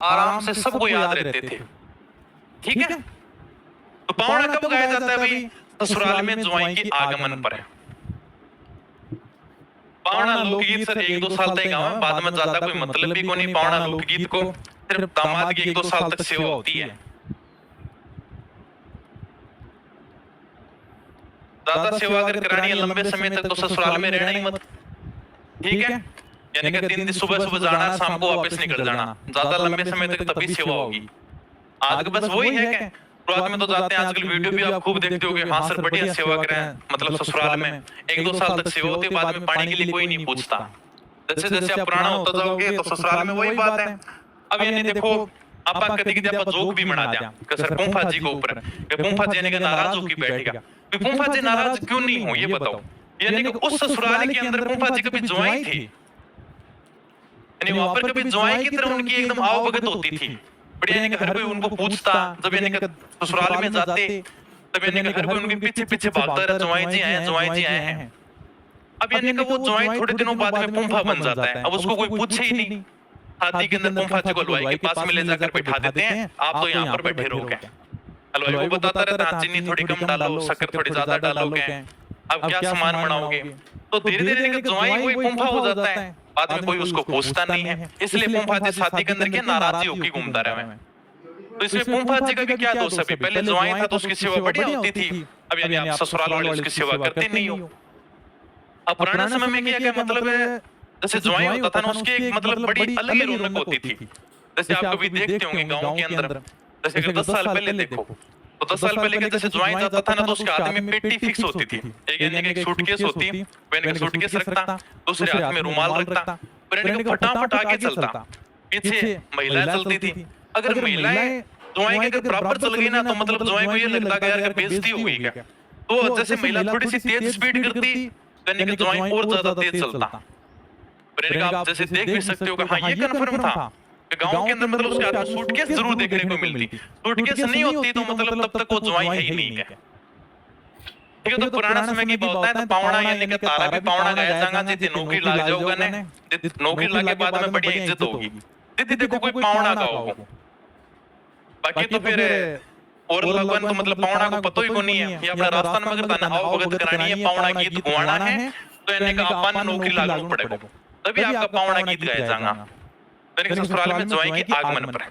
आराम से सबको याद रहते थे। ठीक है, तो पावड़ा कब गाया जाता है भाई? ससुराल में जुआई के आगमन पर। पावड़ा लोकगीत सर 1-2 साल तक गाँव में, बाद में ज्यादा कोई मतलब भी को नहीं पावड़ा लोकगीत को, सिर्फ दामाद की 1-2 साल तक सेवा होती है। ज्यादा सेवा अगर करानी है लंबे समय तक तो ससुराल में रहना ही मत। ठीक है, यानी कि दिन सुबह जाना, शाम को वापस निकल जाना, ज्यादा लंबे समय तक तभी सेवा होगी। आज बस वही है क्या? शुरुआत में तो जाते हैं, आजकल वीडियो भी आप खूब देखते होगे, हाँ सर बढ़िया सेवा करें, मतलब ससुराल में 1-2 साल तक सेवा होती है, बाद में पानी के लिए कोई नहीं पूछता। जैसे जैसे आप पुराना होता जाओगे तो ससुराल में वही बात है। अब यानी देखो आपा कदी-कदी आपा जोक भी बना दिया कि सर पुंफा जी के ऊपर, कि पुंफा जी यानी कि नाराज होकर बैठेगा। तो पुंफा जी नाराज क्यों नहीं हो ये बताओ? यानी कि उस ससुराल के अंदर पुंफा जी कभी जुआई थी, यानी वहां पर कभी जुआई की तरह उनकी एकदम आवभगत होती थी। बट यानी कि हर कोई उनको पूछता, जब यानी कि ससुराल में जाते तब यानी कि हर कोई उनके पीछे पीछे भागता रहा, जुआई जी आए हैं, जुआई जी आए हैं। अब यानी कि वो जुआई थोड़े दिनों बाद में पुंफा बन जाता है, अब उसको कोई पूछे ही नहीं। हाथी के अंदर पुंफा जी को हलवाई के पास में ले जाकर बैठा देते हैं, आप तो यहाँ पर बैठे रहोगे। हलवाई को बताता रहता है चीनी थोड़ी कम डालो, शक्कर थोड़ी ज्यादा डालोगे, अब क्या सामान बनाओगे। तो धीरे धीरे जुआई वही पुंफा हो जाता है, बाद में कोई उसको पूछता नहीं है, इसलिए पुंफा जी शादी के अंदर क्या नाराजी होकर घूमता रहा है। तो इसमें पुंफा जी का भी क्या दोष है? पहले जुआई था तो उसकी सेवा बढ़िया होती थी, अब यानी आप ससुराल वाले उसकी सेवा करते नहीं हो। अब पुराने समय में क्या क्या मतलब है, जैसे जुआई होता था ना उसकी एक मतलब बड़ी अलग ही रौनक होती थी। जैसे आप कभी देखते होंगे गांव के अंदर, जैसे कि 10 साल पहले देखो, तो 10 साल पहले जैसे जुआई जाता था ना तो उसके हाथ में पेटी फिक्स होती थी, एक यानी कि एक सूटकेस होती, यानी कि सूटकेस रखता, दूसरे हाथ में रुमाल रखता, यानी कि फटाफट आगे चलता, पीछे महिलाएं चलती थी। अगर महिलाएं जुआई के अगर बराबर चल गई ना तो मतलब जुआई को ये लगता कि यार बेइज्जती हो गई क्या। तो जैसे महिला थोड़ी सी तेज स्पीड करती, यानी कि जुआई और ज्यादा तेज चलता। यानी कि आप जैसे देख भी सकते हो कि हाँ ये कंफर्म था कि गांव के अंदर मतलब उसके हाथ में सूटकेस जरूर देखने को मिलती, सूटकेस नहीं होती तो मतलब तब तक वो जुआई है ही नहीं है। ठीक है, तो पुराना समय की बात है, तो पावड़ा यानी कि तारा भी पावड़ा गाया जाएगा, जितनी नौकरी लग जाओगा ने, नौकरी लगे बाद में बढ़िया इज्जत होगी, दीदी देखो कोई पावड़ा गाओ। बाकी तो फिर और लगन तो मतलब पावड़ा को पता ही को नहीं है, ये अपना राजस्थान में अगर तना आओ भगत करानी है, पावड़ा गीत गुआना है, तो यानी कि अपन नौकरी लागू पड़ेगा, तभी आपका पावड़ा गीत गाया जाएगा। यानी कि ससुराल में जुआई के आगमन पर।